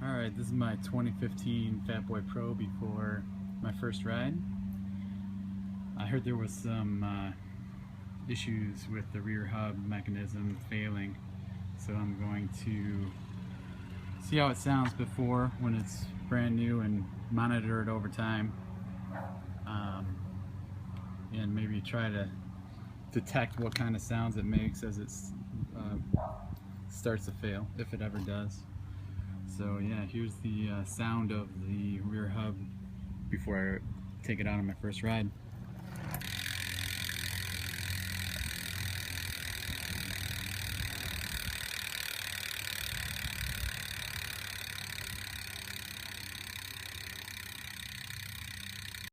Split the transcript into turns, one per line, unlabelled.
Alright, this is my 2015 Fatboy Pro before my first ride. I heard there was some issues with the rear hub mechanism failing, so I'm going to see how it sounds before when it's brand new and monitor it over time, and maybe try to detect what kind of sounds it makes as it starts to fail, if it ever does. So yeah, here's the sound of the rear hub before I take it out on my first ride.